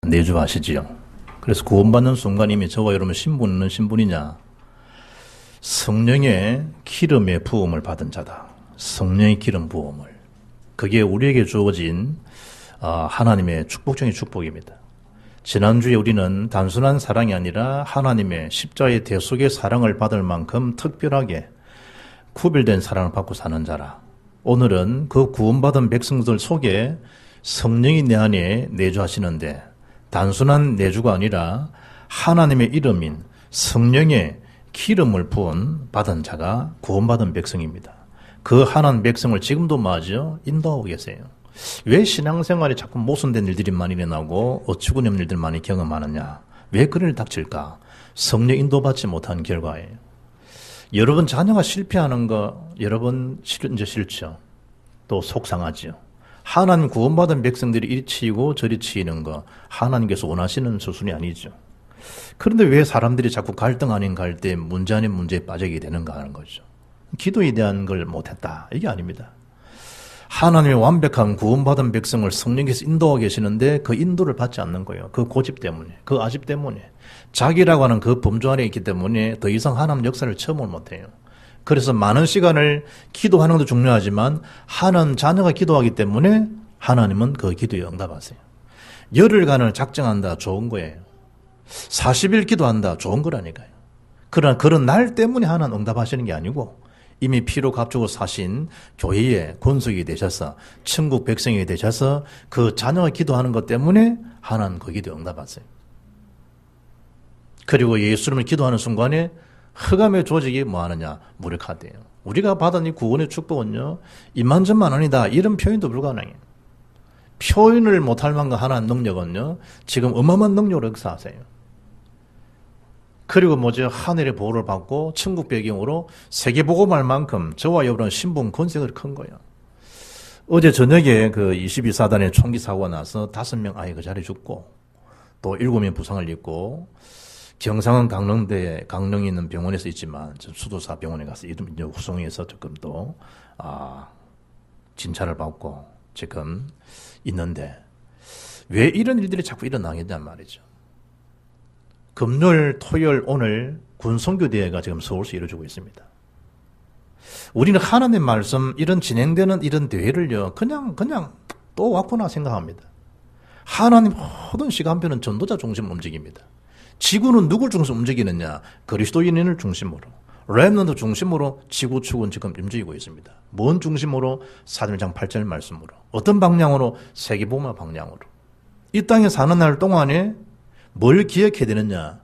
내주하시지요. 그래서 구원받는 순간 이미 저와 여러분 신분은 신분이냐? 성령의 기름의 부음을 받은 자다. 성령의 기름 부음을. 그게 우리에게 주어진 하나님의 축복 중의 축복입니다. 지난주에 우리는 단순한 사랑이 아니라 하나님의 십자가의 대속의 사랑을 받을 만큼 특별하게 구별된 사랑을 받고 사는 자라. 오늘은 그 구원받은 백성들 속에 성령이 내 안에 내주하시는데 단순한 내주가 아니라 하나님의 이름인 성령의 기름을 부은 받은 자가 구원받은 백성입니다. 그 하나님 백성을 지금도 맞아 인도하고 계세요. 왜 신앙생활에 자꾸 모순된 일들이 많이 일어나고 어처구니없는 일들 많이 경험하느냐? 왜 그런 일 닥칠까? 성령 인도받지 못한 결과예요. 여러분 자녀가 실패하는 거 여러분 이제 싫죠. 또 속상하죠. 하나님 구원받은 백성들이 이리 치이고 저리 치이는 거 하나님께서 원하시는 수순이 아니죠. 그런데 왜 사람들이 자꾸 갈등 아닌 갈등, 문제 아닌 문제에 빠지게 되는가 하는 거죠. 기도에 대한 걸 못했다. 이게 아닙니다. 하나님의 완벽한 구원받은 백성을 성령께서 인도하고 계시는데 그 인도를 받지 않는 거예요. 그 고집 때문에, 그 아집 때문에. 자기라고 하는 그 범주 안에 있기 때문에 더 이상 하나님 역사를 체험을 못해요. 그래서 많은 시간을 기도하는 것도 중요하지만 하나님 자녀가 기도하기 때문에 하나님은 그 기도에 응답하세요. 열흘간을 작정한다 좋은 거예요. 40일 기도한다 좋은 거라니까요. 그러나 그런 날 때문에 하나님 응답하시는 게 아니고 이미 피로 값주고 사신 교회의 권속이 되셔서 천국 백성이 되셔서 그 자녀가 기도하는 것 때문에 하나님 그 기도에 응답하세요. 그리고 예수님을 기도하는 순간에 흑암의 조직이 뭐하느냐? 무력화돼요. 우리가 받은 이 구원의 축복은요. 이만저만 아니다. 이런 표현도 불가능해요. 표현을 못할 만큼 하나님 능력은요. 지금 어마어마한 능력으로 역사하세요. 그리고 하늘의 보호를 받고 천국 배경으로 세계복음할 만큼 저와 여러분은 신분 권세가 큰 거예요. 어제 저녁에 그 22사단의 총기 사고가 나서 5명 아이가 자리에 죽고 또 7명 부상을 입고 경상은 강릉에 있는 병원에서 있지만 수도사 병원에 가서 이제 후송에서 조금 또 진찰을 받고 지금 있는데 왜 이런 일들이 자꾸 일어나겠냔 말이죠. 금요일, 토요일, 오늘 군선교대회가 지금 서울시 이루어지고 있습니다. 우리는 하나님의 말씀 이런 진행되는 이런 대회를요 그냥 또 왔구나 생각합니다. 하나님 모든 시간표는 전도자 중심 움직입니다. 지구는 누굴 중심으로 움직이느냐? 그리스도인을 중심으로, 렘넌트 중심으로 지구축은 지금 움직이고 있습니다. 뭔 중심으로? 사도행전 8절 말씀으로. 어떤 방향으로? 세계복음화 방향으로. 이 땅에 사는 날 동안에 뭘 기억해야 되느냐?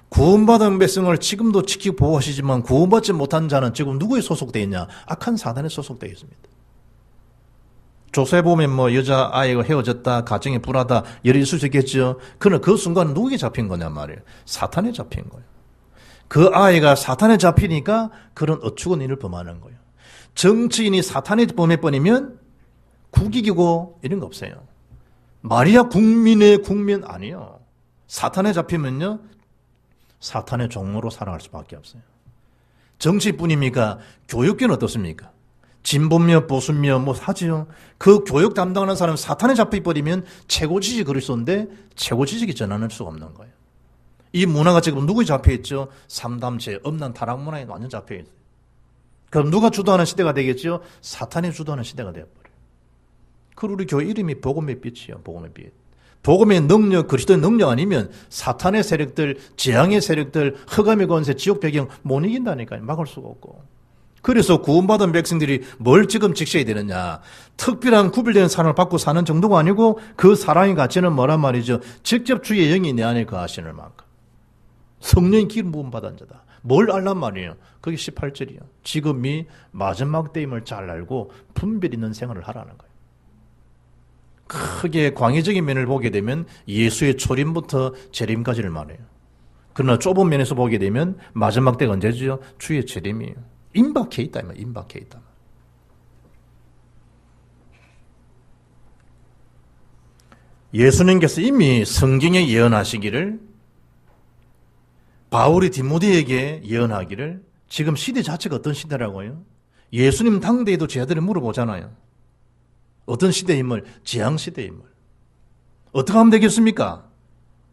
구원받은 백성을 지금도 지키고 보호하시지만 구원받지 못한 자는 지금 누구에 소속되어 있냐? 악한 사단에 소속되어 있습니다. 조세 보면 여자아이가 헤어졌다, 가정이 불하다, 여러 있을 수 있겠죠. 그러나 그 순간 누구에게 잡힌 거냐 말이에요. 사탄에 잡힌 거예요. 그 아이가 사탄에 잡히니까 그런 어처구니 일을 범하는 거예요. 정치인이 사탄에 범해버리면 국익이고 이런 거 없어요. 마리아 국민의 국민 아니에요. 사탄에 잡히면요, 사탄의 종로로 살아갈 수밖에 없어요. 정치뿐입니까? 교육계는 어떻습니까? 진보며 보수며 하지요. 그 교육 담당하는 사람은 사탄에 잡혀버리면 최고 지식이 그리스도인데 최고 지식이 전하는 수가 없는 거예요. 이 문화가 지금 누구에 잡혀있죠? 삼담제, 음란, 타락 문화에 완전 잡혀있어요. 그럼 누가 주도하는 시대가 되겠죠? 사탄이 주도하는 시대가 되어버려요. 그리고 우리 교회 이름이 복음의 빛이에요. 복음의 빛. 복음의 능력, 그리스도의 능력 아니면 사탄의 세력들, 재앙의 세력들, 흑암의 권세, 지옥 배경 못 이긴다니까요. 막을 수가 없고. 그래서 구원받은 백성들이 뭘 지금 지켜야 되느냐. 특별한 구별된 사랑을 받고 사는 정도가 아니고 그 사랑의 가치는 뭐란 말이죠. 직접 주의 영이 내 안에 거하시는 만큼. 성령의 기름 부음 받은 자다. 뭘 알란 말이에요. 그게 18절이에요. 지금이 마지막 때임을 잘 알고 분별 있는 생활을 하라는 거예요. 크게 광의적인 면을 보게 되면 예수의 초림부터 재림까지를 말해요. 그러나 좁은 면에서 보게 되면 마지막 때가 언제죠? 주의 재림이에요. 임박해 있다. 임박해 있다. 예수님께서 이미 성경에 예언하시기를 바울이 디모데에게 예언하기를 지금 시대 자체가 어떤 시대라고요? 예수님 당대에도 제 아들이 물어보잖아요. 어떤 시대의 인물? 재앙 시대의 인물. 어떻게 하면 되겠습니까?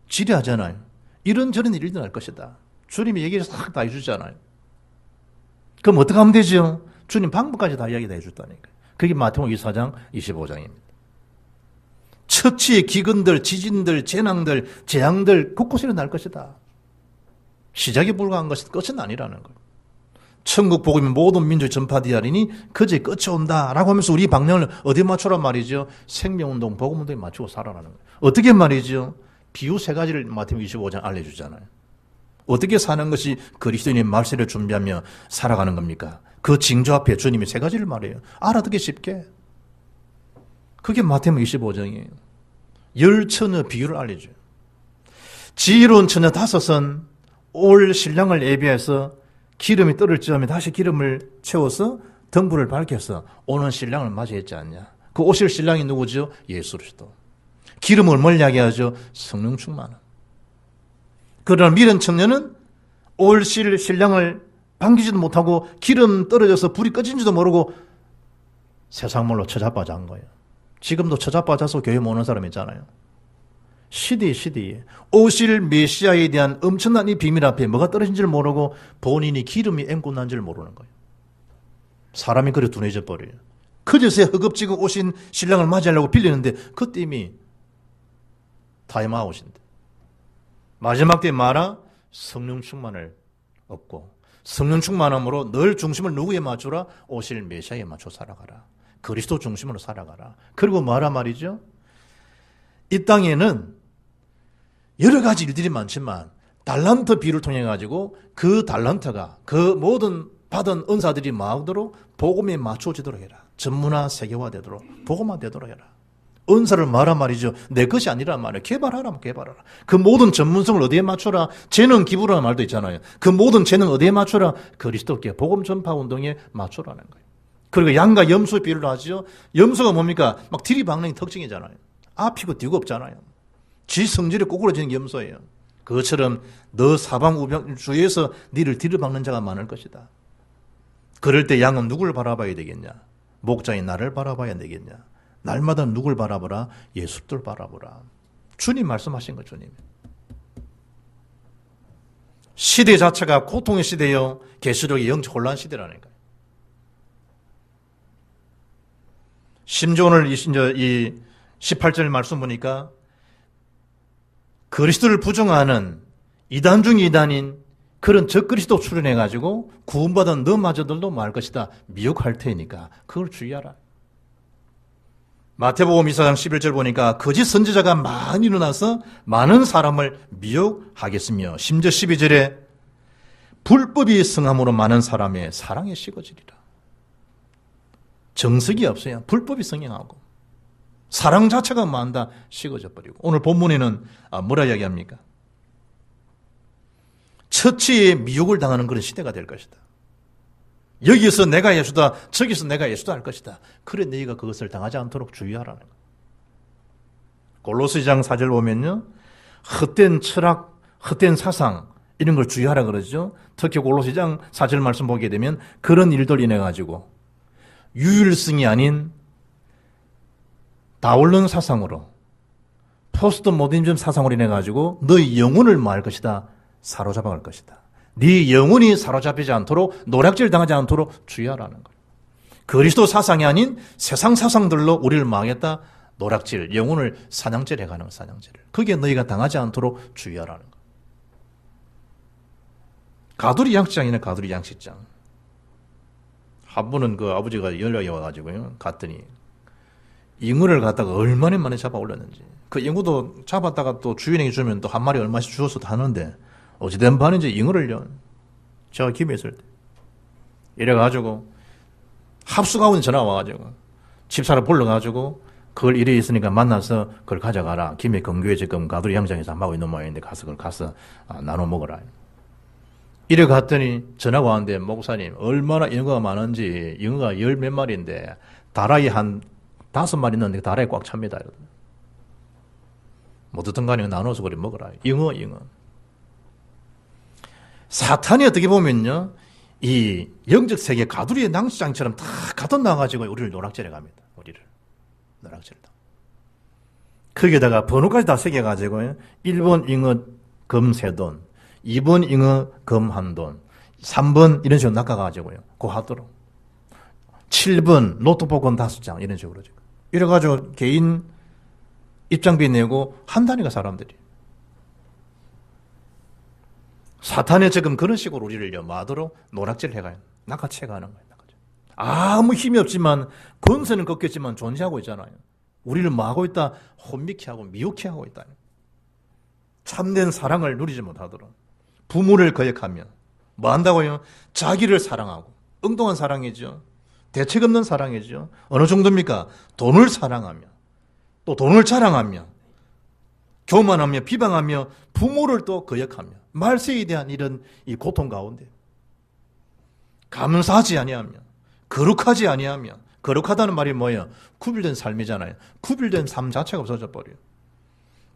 지뢰하잖아요. 이런저런 일이 일어날 것이다. 주님이 얘기를 싹 다 해주잖아요. 그럼 어떻게 하면 되죠? 주님 방법까지 다 이야기 다 해줬다니까요. 그게 마태복음 24장 25장입니다. 처치의 기근들, 지진들, 재난들, 재앙들 곳곳에 일어날 것이다. 시작에 불과한 것이 끝은 아니라는 거예요. 천국 복음이 모든 민족에 전파되리니 그제 끝이 온다라고 하면서 우리 방향을 어디에 맞추란 말이죠? 생명운동, 복음운동에 맞추고 살아라는 거예요. 어떻게 말이죠? 비유 세 가지를 마태복음 25장 알려주잖아요. 어떻게 사는 것이 그리스도인의 말세를 준비하며 살아가는 겁니까? 그 징조 앞에 주님이 세 가지를 말해요. 알아듣기 쉽게. 그게 마태복음 25장이에요. 열 처녀 비유를 알려줘요. 지혜로운 처녀 5은 올 신랑을 예비해서 기름이 떨을 즈음에 다시 기름을 채워서 등불을 밝혀서 오는 신랑을 맞이했지 않냐. 그 오실 신랑이 누구죠? 예수 그리스도. 기름을 멀리하게 하죠. 성령 충만함. 그러나 미련 청년은 올실 신랑을 반기지도 못하고 기름 떨어져서 불이 꺼진지도 모르고 세상 말로 처자빠져 한 거예요. 지금도 처자빠져서 교회 못 오는 사람 있잖아요. 시대에 오실 메시아에 대한 엄청난 이 비밀 앞에 뭐가 떨어진지를 모르고 본인이 기름이 앵꼬난지를 모르는 거예요. 사람이 그래 둔해져 버려요. 그저새 허겁지겁 오신 신랑을 맞이하려고 빌리는데 그때 이미 타임아웃인데 마지막 때 말아 성령 충만을 얻고 성령 충만함으로 늘 중심을 누구에 맞추라? 오실 메시아에 맞춰 살아가라. 그리스도 중심으로 살아가라. 그리고 뭐라 말이죠? 이 땅에는 여러 가지 일들이 많지만 달란트 비유를 통해 가지고 그 달란트가 그 모든 받은 은사들이 마음대로 복음에 맞춰지도록 해라. 전문화 세계화되도록 복음화되도록 해라. 은사를 말한 말이죠. 내 것이 아니란 말이에요. 개발하라. 그 모든 전문성을 어디에 맞춰라. 재능 기부라는 말도 있잖아요. 그 모든 재능 어디에 맞춰라. 그리스도께 복음 전파 운동에 맞춰라는 거예요. 그리고 양과 염소 비유를 하죠. 염소가 뭡니까? 막 들이박는 특징이잖아요. 앞이고 뒤가 없잖아요. 지 성질이 꼬꾸라지는 게 염소예요. 그것처럼 너 사방 우병 주위에서 니를 들이박는 자가 많을 것이다. 그럴 때 양은 누구를 바라봐야 되겠냐? 목자인 나를 바라봐야 되겠냐? 날마다 누굴 바라보라? 예수를 바라보라. 주님 말씀하신 거 주님. 시대 자체가 고통의 시대요. 계시록의 영적 혼란 시대라는 거예요. 심지어 오늘 이 18절 말씀 보니까 그리스도를 부정하는 이단 중 이단인 그런 적그리스도 출현해가지고 구원받은 너마저들도 말 것이다. 미혹할 테니까 그걸 주의하라. 마태복음 24장 11절 보니까 거짓 선지자가 많이 일어나서 많은 사람을 미혹하겠으며 심지어 12절에 불법이 성함으로 많은 사람의 사랑에 식어지리라. 정석이 없어요. 불법이 성행하고 사랑 자체가 많다 식어져 버리고 오늘 본문에는 뭐라 이야기합니까? 처치에 미혹을 당하는 그런 시대가 될 것이다. 여기서 내가 예수다, 저기서 내가 예수다 할 것이다. 그래 너희가 그것을 당하지 않도록 주의하라는 거예요. 골로새장 4절 보면요. 헛된 철학, 헛된 사상 이런 걸 주의하라 그러죠. 특히 골로새장 4절 말씀 보게 되면 그런 일들 인해 가지고 유일성이 아닌 다울런 사상으로 포스트 모더니즘 사상으로 인해 가지고 너희 영혼을 말 것이다. 사로잡아 갈 것이다. 네 영혼이 사로잡히지 않도록 노략질 당하지 않도록 주의하라는 거예요. 그리스도 사상이 아닌 세상 사상들로 우리를 망했다. 노략질, 영혼을 사냥질해 가는 사냥질을. 그게 너희가 당하지 않도록 주의하라는 거예요. 가두리 양식장이네 가두리 양식장. 한 번은 그 아버지가 연락이 와가지고요. 갔더니 잉어를 갖다가 얼마나 많이 잡아 올렸는지. 그 잉어도 잡았다가 또 주인에게 주면 또 한 마리 얼마씩 주어서 하는데 어찌된 반인지 잉어를요. 제가 김해 있을 때. 이래가지고 합숙하고 전화가 와가지고 집사를 불러가지고 그걸 일이 있으니까 만나서 그걸 가져가라. 김해 근교에 지금 가두리 양장에서 하고 있는 모양인데 가서 그걸 가서 나눠 먹어라. 이래 갔더니 전화가 왔는데 목사님 얼마나 잉어가 많은지 잉어가 10몇 마리인데 다라이 한 5마리 있는데 다라이 꽉 찹니다. 뭐든 간에 나눠서 그래 먹어라. 잉어. 사탄이 어떻게 보면요. 이 영적 세계 가두리의 낭시장처럼 다 가둬 나가지고 우리를 노락질해 갑니다. 우리를. 노락질다. 거기에다가 번호까지 다 새겨가지고 1번 잉어 금 3돈, 2번 잉어 금 1돈, 3번 이런 식으로 낚아가지고요. 그거 하도록. 7번 로또 복권 5장 이런 식으로. 이래가지고 개인 입장비 내고 한다니까 사람들이. 사탄의 지금 그런 식으로 우리를 마도록 노락질 해가요. 낚아채가는 거예요. 아무 힘이 없지만 권세는 꺾였지만 존재하고 있잖아요. 우리를 뭐 하고 있다? 혼미케 하고 미혹케 하고 있다. 참된 사랑을 누리지 못하도록 부모를 거역하며 뭐 한다고요? 자기를 사랑하고 엉뚱한 사랑이죠. 대책 없는 사랑이죠. 어느 정도입니까? 돈을 사랑하며 또 돈을 자랑하며 교만하며 비방하며 부모를 또 거역하며 말세에 대한 이런 이 고통 가운데 감사하지 아니하며 거룩하지 아니하며 거룩하다는 말이 뭐예요? 구별된 삶이잖아요. 구별된 삶 자체가 없어져 버려요.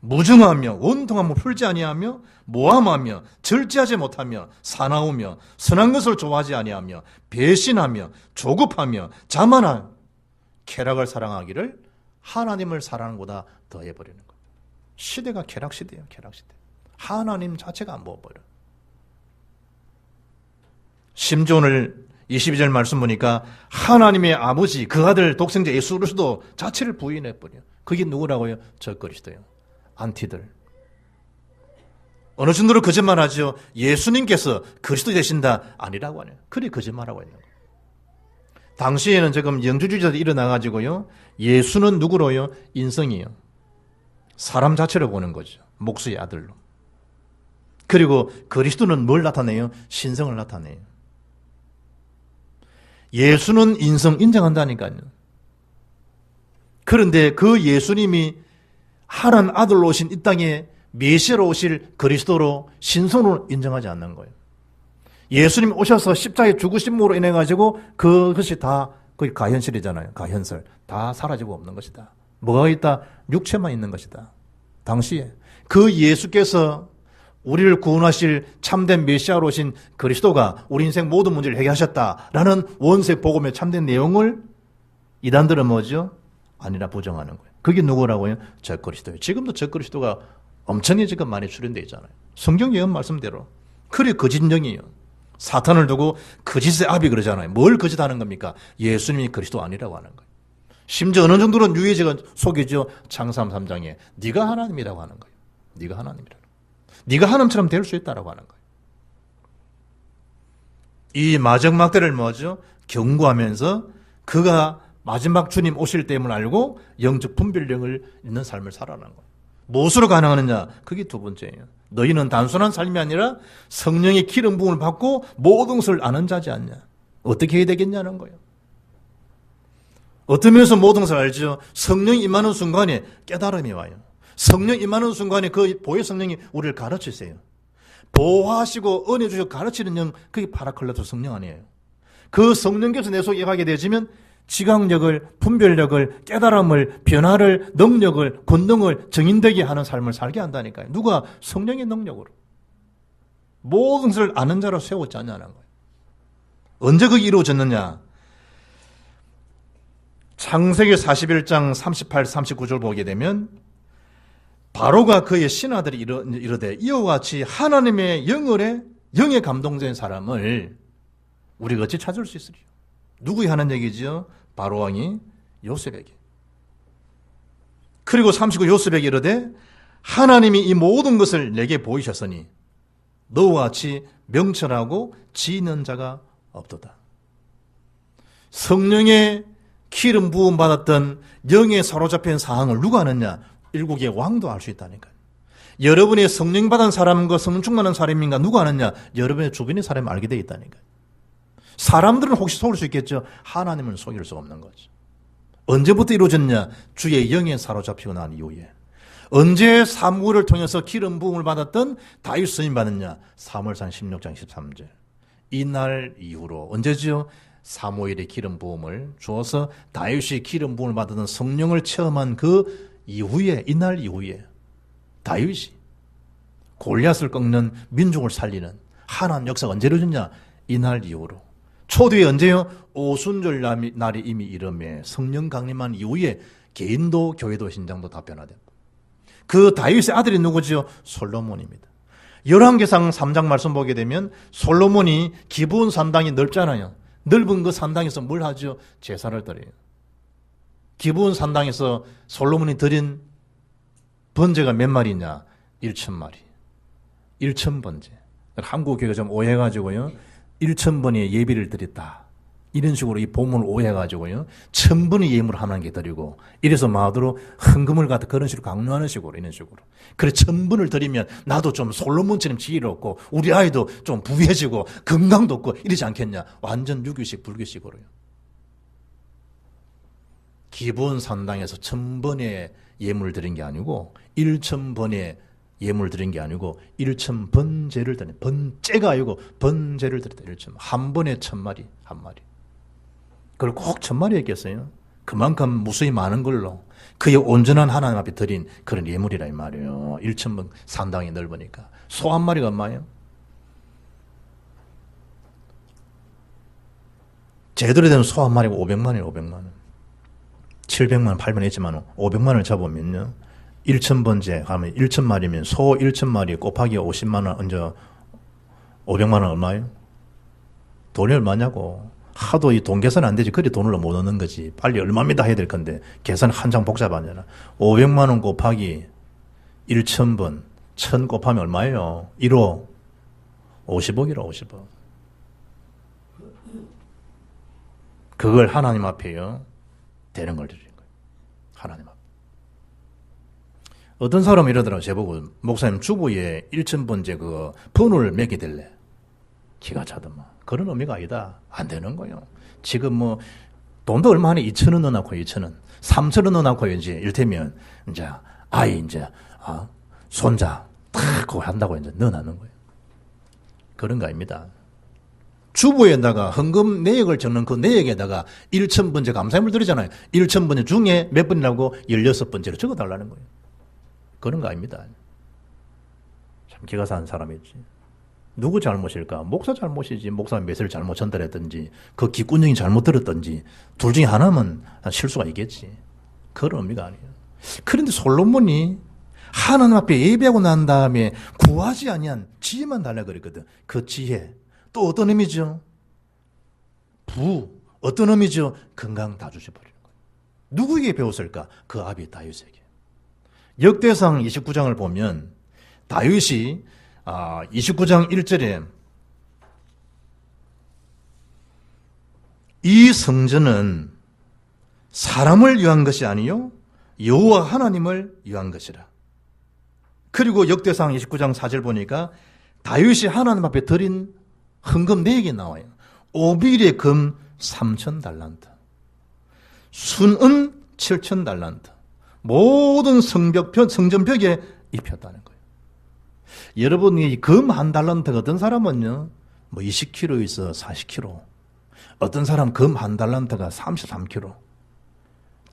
무증하며 원통함을 풀지 아니하며 모함하며 절제하지 못하며 사나우며 선한 것을 좋아하지 아니하며 배신하며 조급하며 자만한 쾌락을 사랑하기를 하나님을 사랑하는 것보다 더해버리는 거예요. 시대가 쾌락 시대예요. 쾌락 시대. 하나님 자체가 안 보여버려요. 심지어 오늘 22절 말씀 보니까 하나님의 아버지 그 아들 독생자 예수 그리스도 자체를 부인해버려요. 그게 누구라고요? 저 그리스도예요. 안티들. 어느 정도로 거짓말하죠. 예수님께서 그리스도 되신다 아니라고 하네요. 그리 거짓말하고 있는 거예요. 당시에는 지금 영주주의자들이 일어나가지고요. 예수는 누구로요? 인성이요. 사람 자체를 보는 거죠. 목수의 아들로. 그리고 그리스도는 뭘 나타내요? 신성을 나타내요. 예수는 인성 인정한다니까요. 그런데 그 예수님이 하나님 아들로 오신 이 땅에 메시아로 오실 그리스도로 신성으로 인정하지 않는 거예요. 예수님 오셔서 십자가에 죽으심으로 인해 가지고 그것이 다 거의 가현실이잖아요. 가현설. 다 사라지고 없는 것이다. 뭐가 있다? 육체만 있는 것이다. 당시에 그 예수께서 우리를 구원하실 참된 메시아로 오신 그리스도가 우리 인생 모든 문제를 해결하셨다라는 원색 복음의 참된 내용을 이단들은 뭐죠? 아니라 부정하는 거예요. 그게 누구라고요? 저 그리스도예요. 지금도 저 그리스도가 엄청나게 지금 많이 출연되어 있잖아요. 성경 예언 말씀대로. 그래 거짓령이에요. 사탄을 두고 거짓의 압이 그러잖아요. 뭘 거짓하는 겁니까? 예수님이 그리스도 아니라고 하는 거예요. 심지어 어느 정도는 유해제가 속이죠. 창세기 3장에 네가 하나님이라고 하는 거예요. 네가 하나님이라고. 네가 하나님처럼 될 수 있다라고 하는 거예요. 이 마지막때를 뭐죠? 경고하면서 그가 마지막 주님 오실 때임을 알고 영적 분별력을 있는 삶을 살아가는 거예요. 무엇으로 가능하느냐? 그게 두 번째예요. 너희는 단순한 삶이 아니라 성령의 기름 부음을 받고 모든 것을 아는 자지 않냐? 어떻게 해야 되겠냐는 거예요. 어떤 면에서 모든 것을 알죠? 성령이 임하는 순간에 깨달음이 와요. 성령 임하는 순간에 그 보혜 성령이 우리를 가르치세요. 보호하시고 은혜 주시고 가르치는 영, 그게 파라클라토 성령 아니에요. 그 성령께서 내 속에 임하게 되어지면 지각력을, 분별력을, 깨달음을, 변화를, 능력을, 권능을 정인되게 하는 삶을 살게 한다니까요. 누가? 성령의 능력으로. 모든 것을 아는 자로 세웠지 않냐는 거예요. 언제 그게 이루어졌느냐? 창세기 41장 38, 39절 보게 되면 바로가 그의 신하들이 이르되 이와 같이 하나님의 영에 감동된 사람을 우리가 어찌 찾을 수 있으리요? 누구이 하는 얘기지요? 바로 왕이 요셉에게. 그리고 39 요셉에게 이르되 하나님이 이 모든 것을 내게 보이셨으니 너와 같이 명철하고 지혜있는 자가 없도다. 성령의 기름 부음 받았던 영에 사로잡힌 사항을 누가 아느냐? 일국의 왕도 알 수 있다니까요. 여러분이 성령 받은 사람과 성령 충만한 사람인가 누가 아느냐? 여러분의 주변의 사람이 알게 돼 있다니까요. 사람들은 혹시 속을 수 있겠죠. 하나님은 속일 수 없는 거죠. 언제부터 이루어졌냐? 주의 영에 사로잡히고 난 이후에. 언제 사무엘을 통해서 기름 부음을 받았던 다윗 스님 받았냐? 사무엘상 16장 13절. 이날 이후로 언제죠? 사무엘의 기름 부음을 주어서 다윗이 기름 부음을 받았던 성령을 체험한 그 이후에, 이날 이후에 다윗이 골리앗을 꺾는, 민족을 살리는 하나님 역사가 언제 이루어졌냐? 이날 이후로. 초대에 언제요? 오순절 날이 이미 이름에 성령 강림한 이후에 개인도 교회도 신장도 다 변화됩니다. 그 다윗의 아들이 누구지요? 솔로몬입니다. 열왕기상 3장 말씀 보게 되면 솔로몬이 기브온 산당이 넓잖아요. 넓은 그 산당에서 뭘 하죠? 제사를 드려요. 기브온 산당에서 솔로몬이 드린 번제가 몇 마리냐? 1,000마리. 1,000번제. 한국 교회가 좀 오해해가지고요. 1,000번의 예비를 드렸다. 이런 식으로 이 본문을 오해해가지고요. 1,000번의 예물을 하나님께 드리고, 이래서 마음대로 헌금을 갖다 그런 식으로 강요하는 식으로, 이런 식으로. 그래, 1,000번을 드리면 나도 좀 솔로몬처럼 지혜를 얻고, 우리 아이도 좀 부유해지고, 건강도 얻고, 이러지 않겠냐. 완전 유교식, 불교식으로요. 기본 산당에서 1,000번의 예물을 드린 게 아니고, 1,000번의 예물을 드린 게 아니고 1,000번제를 드린, 번제가 아니고 번제를 드렸다. 1,000, 한 번에 1,000마리, 한 마리. 그걸 꼭 1,000마리 했겠어요? 그만큼 무수히 많은 걸로 그의 온전한 하나님 앞에 드린 그런 예물이라 이 말이에요. 1,000번 산당이 넓으니까. 소 한 마리가 얼마예요? 제대로 된 소 한 마리가 500만 원이에요. 500만 원. 700만 원, 800만 원 했지만 500만 원을 잡으면요. 1,000번째 하면 1,000마리면 소 1,000마리 곱하기 50만 원, 언제 500만 원 얼마예요? 돈이 얼마냐고. 하도 이 돈 계산 안 되지. 그리 돈을 못 얻는 거지. 빨리 얼마입니다 해야 될 건데 계산 한장 복잡하잖아. 500만 원 곱하기 1,000번 1,000 곱하면 얼마예요? 1호 50억이라 50억. 그걸 하나님 앞에요. 되는 걸 드리는 거예요. 하나님 앞에. 어떤 사람이 이러더라고요. 제보고, 목사님 주부에 1,000번째 그 번호를 매게 될래. 기가 차더만. 그런 의미가 아니다. 안 되는 거예요. 지금 뭐 돈도 얼마 하네. 2,000원 넣어놓고 2,000원. 3,000원 넣어놓고 이제 이를테면 이제 아이 이제 손자 탁 그거 한다고 이제 넣어놓는 거예요. 그런 거 아닙니다. 주부에다가 헌금 내역을 적는 그 내역에다가 1,000번째 감사함을 드리잖아요. 1,000번째 중에 몇 번이라고 16번째로 적어달라는 거예요. 그런 거 아닙니다. 참 기가 산 사람이지. 누구 잘못일까? 목사 잘못이지. 목사 메시지를 잘못 전달했든지 그 귓구녕이 잘못 들었든지 둘 중에 하나면 실수가 있겠지. 그런 의미가 아니에요. 그런데 솔로몬이 하나님 앞에 예배하고 난 다음에 구하지 아니한 지혜만 달라 그랬거든. 그 지혜. 또 어떤 의미죠? 어떤 의미죠? 건강 다 주셔버리는 거예요. 누구에게 배웠을까? 그 아비 다윗에게. 역대상 29장을 보면 다윗이 29장 1절에 이 성전은 사람을 위한 것이 아니요 여호와 하나님을 위한 것이라. 그리고 역대상 29장 4절 보니까 다윗이 하나님 앞에 드린 헌금 내역이 나와요. 오빌의 금 3,000달란트, 순은 7,000달란트, 모든 성전벽에 입혔다는 거예요. 여러분이 금 한 달란트가 어떤 사람은요, 뭐 20kg 있어 40kg. 어떤 사람 금 한 달란트가 33kg.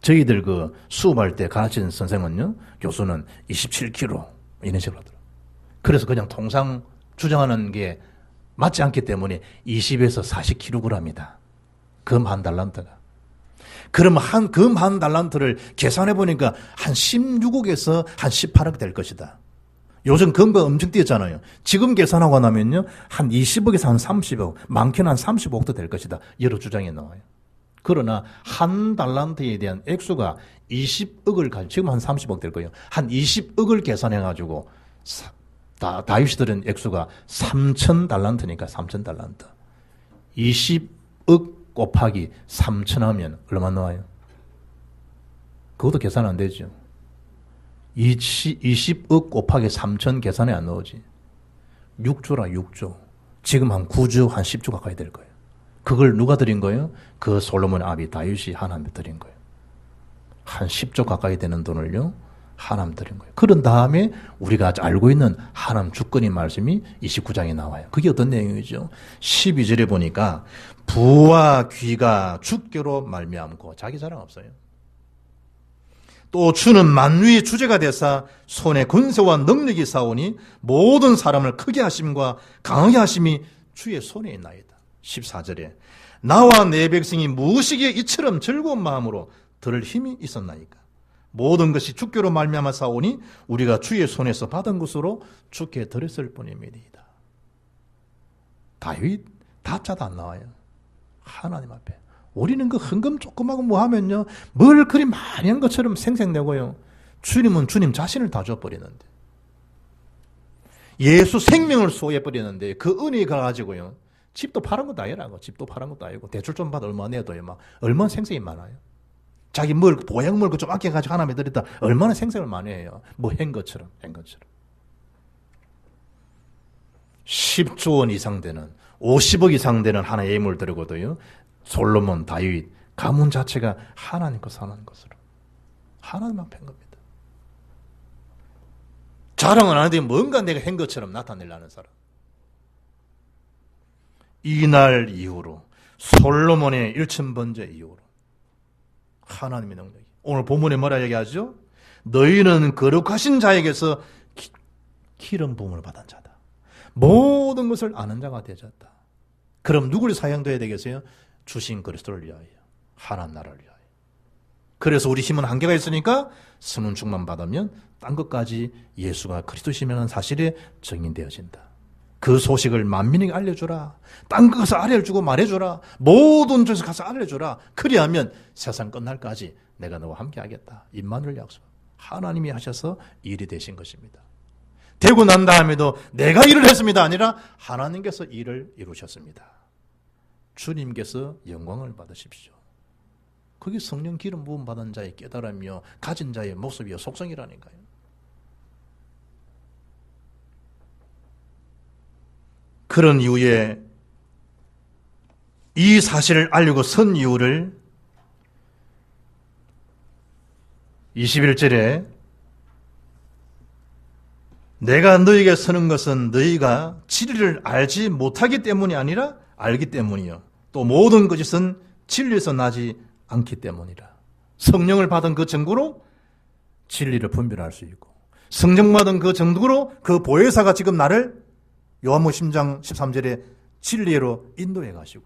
저희들 그 수업할 때 가르치는 선생은요, 교수는 27kg. 이런 식으로 하더라고요. 그래서 그냥 통상 주장하는 게 맞지 않기 때문에 20에서 40kg이다. 금 한 달란트가. 그러면 금 한 달란트를 계산해 보니까 한 16억에서 한 18억 될 것이다. 요즘 금가 엄청 뛰었잖아요. 지금 계산하고 나면요, 한 20억에서 한 30억, 많게는 한 35억도 될 것이다. 여러 주장이 나와요. 그러나 한 달란트에 대한 액수가 20억을 지금 한 30억 될 거예요. 한 20억을 계산해 가지고 다윗이 들은 액수가 3,000달란트니까 3,000달란트. 20억 곱하기 3,000 하면 얼마 나와요? 그것도 계산 안 되죠. 20억 곱하기 3,000 계산이 안 나오지. 6조라 6조. 지금 한 9조, 한 10조 가까이 될 거예요. 그걸 누가 드린 거예요? 그 솔로몬의 아비 다윗이 하나님께 드린 거예요. 한 10조 가까이 되는 돈을요, 하나님 드린 거예요. 그런 다음에 우리가 알고 있는 하나님 주권의 말씀이 29장에 나와요. 그게 어떤 내용이죠? 12절에 보니까 부와 귀가 주께로 말미암고, 자기 자랑 없어요. 또 주는 만유의 주제가 되사 손에 권세와 능력이 사오니 모든 사람을 크게 하심과 강하게 하심이 주의 손에 있나이다. 14절에 나와 내 백성이 무엇이기에 이처럼 즐거운 마음으로 들을 힘이 있었나이까. 모든 것이 주께로 말미암아 싸우니 우리가 주의 손에서 받은 것으로 주께 드렸을 뿐입니다. 다윗 답자도 안 나와요. 하나님 앞에. 우리는 그 헌금 조금하고 뭐 하면요, 뭘 그리 많이 한 것처럼 생색내고요. 주님은 주님 자신을 다 줘버리는데, 예수 생명을 소유해버리는데, 그 은혜가 가지고요, 집도 파는 것도 아니라고. 집도 파는 것도 아니고, 대출 좀 받아 얼마 내도요, 막 얼마나 생색이 많아요. 자기 뭘 보약 뭘 좀 아껴가지고 하나님에 드렸다, 얼마나 생색을 많이 해요. 뭐 한 것처럼. 10조 원 이상 되는, 50억 이상 되는 하나의 예물 드리고도요, 솔로몬, 다윗, 가문 자체가 하나님과 사는 것으로 하나님 앞에 한 겁니다. 자랑은 안 하는데 뭔가 내가 한 것처럼 나타내려는 사람. 이날 이후로, 솔로몬의 1000번째 이후로 하나님의 능력이, 오늘 본문에 뭐라 얘기하죠? 너희는 거룩하신 자에게서 기름 부음을 받은 자다. 모든 것을 아는 자가 되었다. 그럼 누구를 사용돼야 되겠어요? 주신 그리스도를 위하여, 하나님 나라를 위하여. 그래서 우리 힘은 한계가 있으니까 성령 충만 받으면 딴 것까지 예수가 그리스도시라는 사실에 증인되어진다. 그 소식을 만민에게 알려주라. 딴 거 가서 알려주고 말해주라. 모든 곳에서 가서 알려주라. 그리하면 세상 끝날까지 내가 너와 함께 하겠다. 임마누엘 약속. 하나님이 하셔서 일이 되신 것입니다. 되고 난 다음에도 내가 일을 했습니다 아니라 하나님께서 일을 이루셨습니다. 주님께서 영광을 받으십시오. 그게 성령 기름 부음 받은 자의 깨달음이요, 가진 자의 모습이요, 속성이라니까요. 그런 이후에 이 사실을 알리고 선 이유를 21절에 내가 너희에게 서는 것은 너희가 진리를 알지 못하기 때문이 아니라 알기 때문이요. 또 모든 것은 진리에서 나지 않기 때문이라. 성령을 받은 그 증거로 진리를 분별할 수 있고, 성령 받은 그 증거로 그 보혜사가 지금 나를 요한복음 10장 13절에 진리로 인도해 가시고,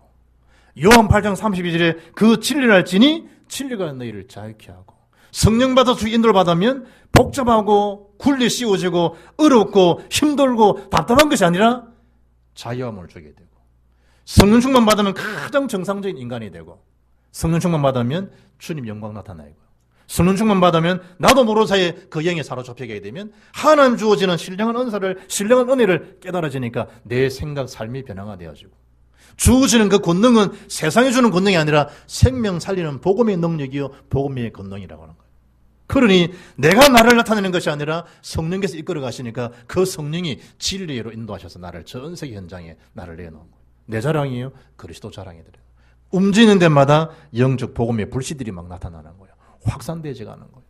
요한 8장 32절에 그 진리를 알지니 진리가 너희를 자유케 하고, 성령 받아 주 인도를 받으면 복잡하고 굴리 씌워지고 어렵고 힘들고 답답한 것이 아니라 자유함을 주게 되고, 성령 충만 받으면 가장 정상적인 인간이 되고, 성령 충만 받으면 주님 영광 나타나고, 성령 충만 받으면 나도 모르는 사이에 그 영에 사로잡히게 되면 하나님 주어지는 신령한 은사를, 신령한 은혜를 깨달아지니까 내 생각, 삶이 변화가 되어지고, 주어지는 그 권능은 세상이 주는 권능이 아니라 생명 살리는 복음의 능력이요, 복음의 권능이라고 하는 거예요. 그러니 내가 나를 나타내는 것이 아니라 성령께서 이끌어 가시니까 그 성령이 진리로 인도하셔서 나를 전 세계 현장에 나를 내놓은 거예요. 내 자랑이에요? 그리스도 자랑이 되요. 움직이는 데마다 영적 복음의 불씨들이 막 나타나는 거예요. 확산되지 가는 거예요.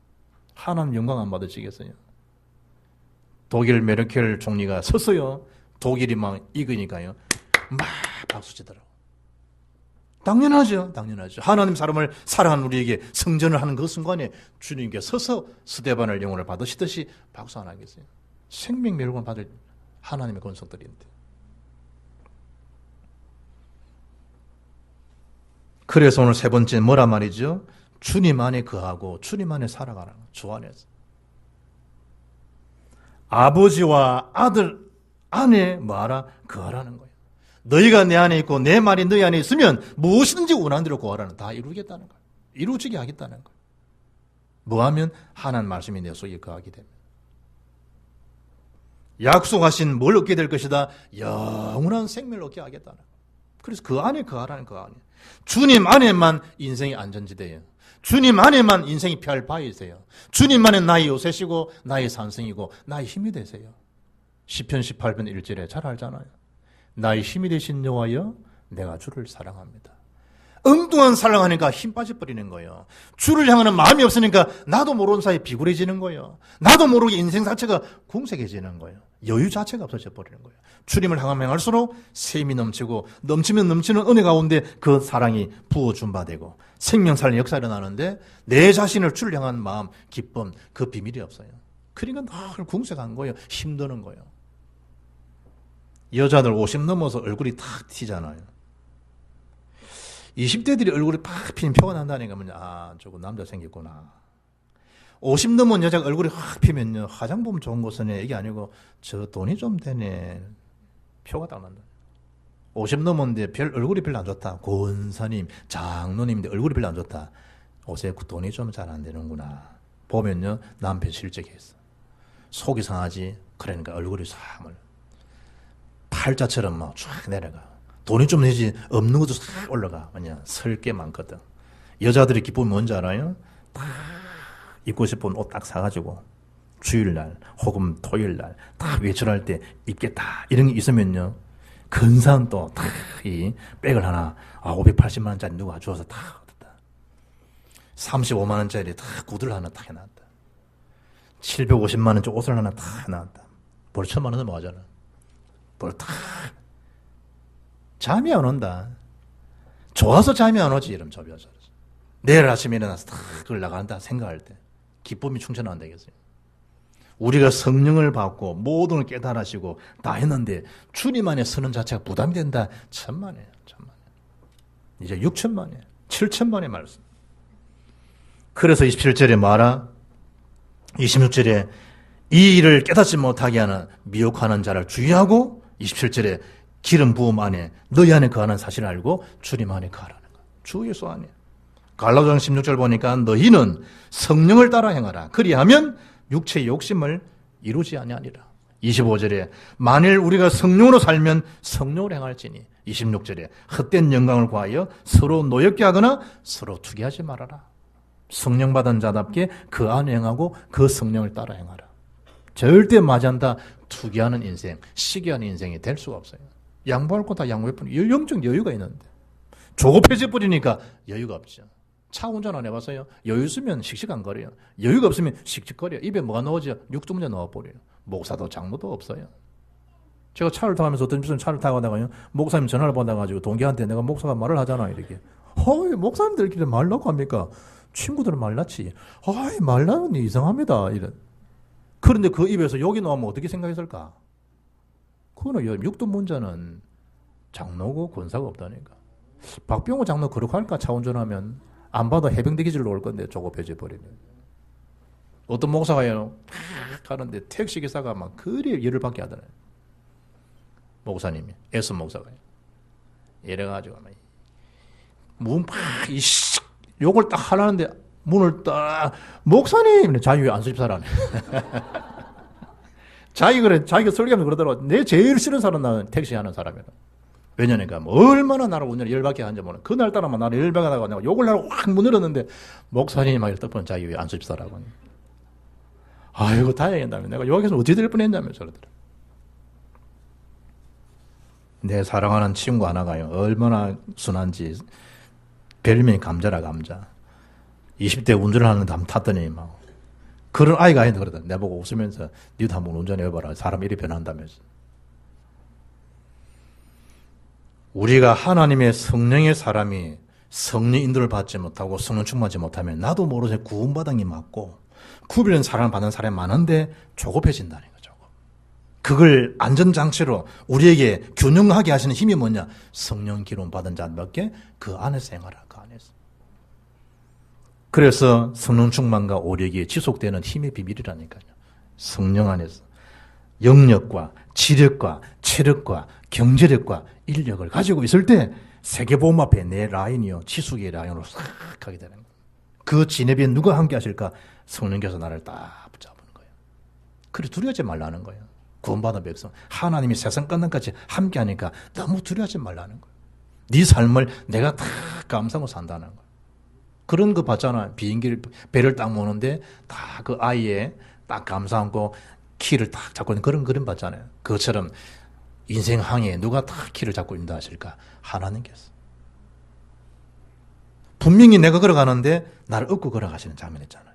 하나님 영광 안 받으시겠어요? 독일 메르켈 총리가 섰어요. 독일이 막 익으니까요, 막 박수치더라고. 당연하죠. 하나님 사람을 사랑하는 우리에게 성전을 하는 그 순간에 주님께 서서 스데반을 영혼을 받으시듯이 박수 안 하겠어요? 생명 멸관을 받을 하나님의 권속들인데. 그래서 오늘 세 번째 뭐라 말이죠? 주님 안에 거하고 주님 안에 살아가는 거예요. 주 안에서. 아버지와 아들 안에 뭐하라? 거하라는 거예요. 너희가 내 안에 있고 내 말이 너희 안에 있으면 무엇이든지 원하는 대로 구하라는, 다 이루겠다는 거예요. 이루어지게 하겠다는 거예요. 뭐하면? 하나님 말씀이 내 속에 거하게 됩니다. 약속하신 뭘 얻게 될 것이다? 영원한 생명을 얻게 하겠다는 거예요. 그래서 그 안에 거하라는, 그 안에. 주님 안에만 인생이 안전지대예요. 주님 안에만 인생이 피할 바위세요. 주님 안에 나의 요새시고 나의 산성이고 나의 힘이 되세요. 시편 18편 1절에 잘 알잖아요. 나의 힘이 되신 여호와여, 내가 주를 사랑합니다. 엉뚱한 사랑하니까 힘 빠져버리는 거예요. 주를 향하는 마음이 없으니까 나도 모르는 사이에 비굴해지는 거예요. 나도 모르게 인생 자체가 궁색해지는 거예요. 여유 자체가 없어져 버리는 거예요. 주님을 향할수록 샘이 넘치고 넘치면 넘치는 은혜 가운데 그 사랑이 부어준 바 되고 생명 살리는 역사가 일어나는데, 내 자신을 주를 향한 마음, 기쁨, 그 비밀이 없어요. 그러니까 늘 궁색한 거예요. 힘드는 거예요. 여자들 50 넘어서 얼굴이 탁 튀잖아요. 20대들이 얼굴이 팍 피는 표가 난다니까, 저거 남자 생겼구나. 50 넘은 여자가 얼굴이 확 피면요. 화장품 좋은 곳은 이게 아니고 저 돈이 좀 되네. 표가 딱 난다. 50 넘었는데 얼굴이 별로 안 좋다. 권사님, 장로님인데 얼굴이 별로 안 좋다. 요새 그 돈이 좀 잘 안 되는구나. 보면요. 남편 실적했어. 속이 상하지. 그러니까 얼굴이 싹 팔자처럼 막 쫙 내려가. 돈이 좀 되지 없는 것도 싹 올라가. 뭐냐 설 게 많거든. 여자들이 기쁨이 뭔지 알아요? 딱 입고 싶은 옷 딱 사가지고 주일날 혹은 토요일날 딱 외출할 때 입겠다 이런 게 있으면요 근사한 또 딱 이 백을 하나 580만 원짜리 누가 주어서 딱 얻었다. 35만 원짜리 딱 구두를 하나 딱 해놨다. 750만 원짜리 옷을 하나 딱 해놨다. 벌써 1000만 원 넘어가잖아. 뭘 딱 잠이 안 온다. 좋아서 잠이 안 오지 이러면 저비 여자. 내일 아침에 일어나서 딱 그걸 나간다 생각할 때 기쁨이 충천 안 되겠어요. 우리가 성령을 받고 모든 걸 깨달으시고 다 했는데 주님 안에 서는 자체가 부담이 된다. 천만에요. 이제 6천만에 7천만의 말씀. 그래서 27절에 말하 26절에 이 일을 깨닫지 못하게 하는 미혹하는 자를 주의하고 27절에 기름 부음 안에 너희 안에 거하는 사실을 알고 주님 안에 거하라는 거야. 주 예수 안에. 갈라디아서 16절 보니까 너희는 성령을 따라 행하라. 그리하면 육체의 욕심을 이루지 아니하리라. 25절에 만일 우리가 성령으로 살면 성령으로 행할지니 26절에 헛된 영광을 구하여 서로 노엽게 하거나 서로 투기하지 말아라. 성령 받은 자답게 그 안에 행하고 그 성령을 따라 행하라. 절대 맞이한다 투기하는 인생, 시기하는 인생이 될 수가 없어요. 양보할 거 다 양보해 버리니 영적 여유가 있는데 조급해져 버리니까 여유가 없죠. 차 운전 안 해봤어요? 여유 있으면 씩씩한거려요. 여유가 없으면 씩씩거려요. 입에 뭐가 넣어져? 육두문제 넣어버려요. 목사도 장로도 없어요. 제가 차를 타면서 어떤 무슨 차를 타고 가다가요 목사님 전화를 받아가지고 동기한테 내가 목사가 말을 하잖아 이렇게. 목사님들끼리 말 놓고 합니까? 친구들은 말 낳지. 말 낳으면 이상합니다. 이런. 그런데 그 입에서 욕이 나오면 어떻게 생각했을까? 그거는 육두문자는 장로고 권사가 없다니까. 박병호 장로 그렇게 할까? 차 운전하면 안 봐도 해병대 기질로 올 건데 조급해져 버리면. 어떤 목사가요 가는데 택시기사가 막 그리 열을 받게 하더라고요. 목사님이 S 목사가요. 이래가지고 욕을 딱 하라는데 문을 딱 목사님 자기 안수집사라네. 자기가 설교하면서 그러더라고. 내 제일 싫은 사람 나는 택시 하는 사람이라. 왜냐니까 얼마나 나를 운전을 열받게 하는지 모르는. 그날따라만 나를 열받게 하다가 내가 욕을 하고 확 문을었는데 목사님이 막 떡보는 자기 안수집사라고. 아이고 다행이다며. 내가 여기서 어떻게 될 뻔했냐며 저러더라. 내 사랑하는 친구 하나가요. 얼마나 순한지 별명이 감자라 감자. 20대 운전을 하는데 한번 탔더니 막 그런 아이가 아닌데 그러더라. 내보고 웃으면서 니도 한번 운전해봐라. 사람 이리 변한다면서. 우리가 하나님의 성령의 사람이 성령 인도를 받지 못하고 성령 충만하지 못하면 나도 모르게 구원받은 게 맞고 구별된 사랑을 받는 사람이 많은데 조급해진다는 거죠. 그걸 안전장치로 우리에게 균형하게 하시는 힘이 뭐냐? 성령 기름 받은 자밖에 그 안에서 행하라. 그 안에서. 그래서 성령 충만과 오력이 지속되는 힘의 비밀이라니까요. 성령 안에서 영력과 지력과 체력과 경제력과 인력을 가지고 있을 때 세계보험 앞에 내 라인이요 지수기의 라인으로 싹 가게 되는 거예요. 그 진입에 누가 함께 하실까? 성령께서 나를 딱 붙잡는 거예요. 그래 두려워하지 말라는 거예요. 구원받은 백성 하나님이 세상 끝날까지 함께 하니까 너무 두려워하지 말라는 거예요. 네 삶을 내가 다 감상하고 산다는 거예요. 그런 거 봤잖아. 비행기를 배를 딱 모는데 다 그 아이의 딱 감상하고 키를 딱 잡고 있는 그런 그림 봤잖아요. 그것처럼 인생 항해에 누가 딱 키를 잡고 인도하실까? 하나님께서. 분명히 내가 걸어가는데 나를 업고 걸어가시는 장면 있잖아요.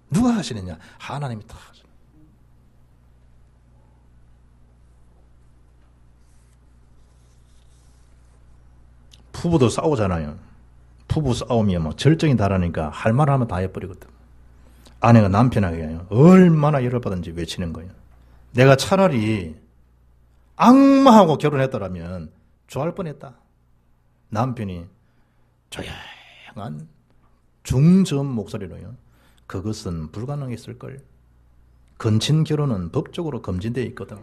누가 하시느냐? 하나님이 다 하시는. 부부도 싸우잖아요. 부부 싸움이 뭐 절정이 달하니까 할 말 하면 다 해버리거든. 아내가 남편에게 얼마나 열을 받은지 외치는 거예요. 내가 차라리 악마하고 결혼했더라면 좋아할 뻔했다. 남편이 조용한 중저음 목소리로요. 그것은 불가능했을걸. 건친 결혼은 법적으로 금지되어 있거든.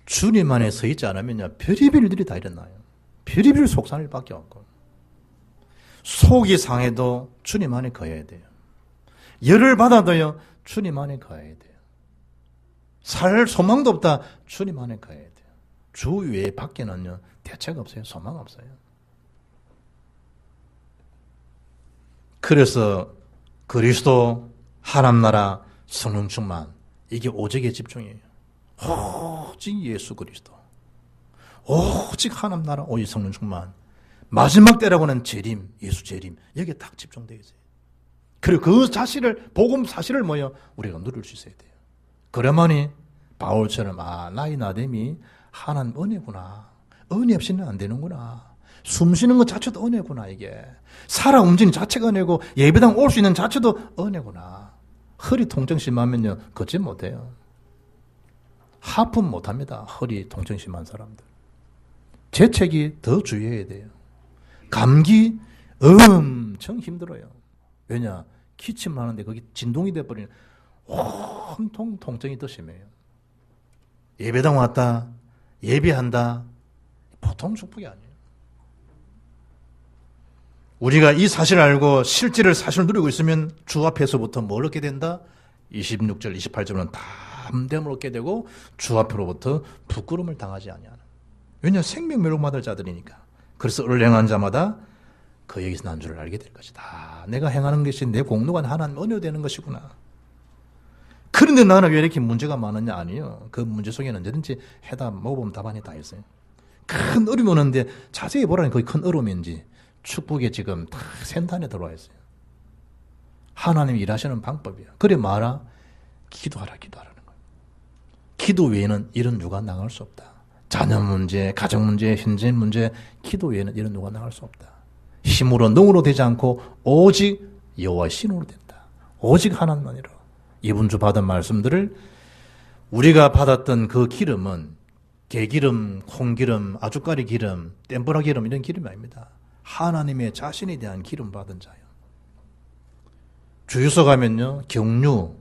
주님 안에 서 있지 않으면요, 별의별 일들이 다 일어나요. 별의별 속상일 밖에 없고. 속이 상해도 주님 안에 거해야 돼요. 열을 받아도요, 주님 안에 거해야 돼요. 살 소망도 없다, 주님 안에 거해야 돼요. 주 외에 밖에는요, 대책 없어요. 소망 없어요. 그래서 그리스도, 하나님 나라, 성령 충만, 이게 오직에 집중이에요. 오직 예수 그리스도, 오직 하나님 나라, 오직 성령 충만, 마지막 때라고는 재림, 예수 재림, 여기에 딱 집중되어 있어요. 그리고 그 사실을, 복음 사실을 우리가 누릴 수 있어야 돼요. 그러면이 바울처럼 나의 나됨이 하나님 은혜구나. 은혜 없이는 안 되는구나. 숨 쉬는 것 자체도 은혜구나. 이게 살아 움직이는 자체가 은혜고 예배당 올 수 있는 자체도 은혜구나. 허리 통증 심하면요 걷지 못해요. 하품 못합니다. 허리 통증 심한 사람들. 재채기 더 주의해야 돼요. 감기 엄청 힘들어요. 왜냐? 기침을 하는데 거기 진동이 돼버리면 온통 통증이 더 심해요. 예배당 왔다, 예배한다, 보통 축복이 아니에요. 우리가 이 사실을 알고 실제를 사실을 누리고 있으면 주 앞에서부터 뭘 얻게 된다? 26절, 28절은 담대함을 얻게 되고 주 앞으로부터 부끄러움을 당하지 아니하는. 왜냐? 생명 멸록 받을 자들이니까. 그래서 을을 행한 자마다 그에게서 난 줄을 알게 될 것이다. 내가 행하는 것이 내 공로가 하나님 은혜되는 것이구나. 그런데 나는 왜 이렇게 문제가 많으냐? 아니요. 그 문제 속에는 언제든지 해답 먹어보면 답안이 다 있어요. 큰 어려움이 오는데 자세히 보라니 그게 큰 어려움인지 축복에 지금 다 센탄에 들어와 있어요. 하나님이 일하시는 방법이야. 그래 말아. 기도하라는 거예요. 기도 외에는 이런 누가 나갈 수 없다. 자녀 문제, 가정 문제, 현재 문제, 기도 외에는 이런 누가 나갈 수 없다. 힘으로 능으로 되지 않고 오직 여호와의 신으로 된다. 오직 하나님만이라. 이번 주 받은 말씀들을 우리가 받았던 그 기름은 개기름, 콩기름, 아주까리 기름, 땜보라 기름 이런 기름이 아닙니다. 하나님의 자신에 대한 기름 받은 자예요. 주유소 가면요, 경유,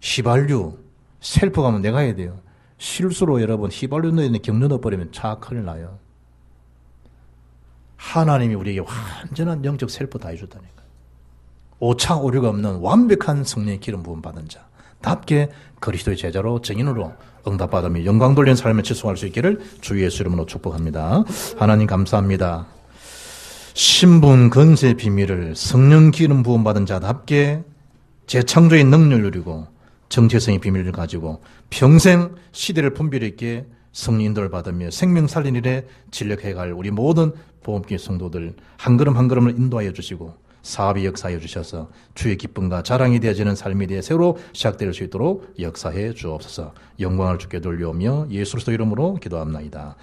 휘발유, 셀프 가면 내가 해야 돼요. 실수로 여러분 휘발유 넣어있는 경유 넣어버리면 차 큰일 나요. 하나님이 우리에게 완전한 영적 셀프 다 해줬다니까요. 오차 오류가 없는 완벽한 성령의 기름 부음 받은 자 답게 그리스도의 제자로 증인으로 응답받으며 영광 돌리는 삶을 지속할 수 있기를 주 예수 이름으로 축복합니다. 하나님 감사합니다. 신분 건세 비밀을 성령 기름 부음 받은 자답게 재창조의 능력을 누리고 정체성의 비밀을 가지고 평생 시대를 분별 있게 성령 인도를 받으며 생명 살린 일에 진력해갈 우리 모든 보험교회 성도들 한 걸음 한 걸음을 인도하여 주시고 사업의 역사해 주셔서 주의 기쁨과 자랑이 되어지는 삶에 대해 새로 시작될 수 있도록 역사해 주옵소서. 영광을 주께 돌려오며 예수 그리스도 이름으로 기도합나이다.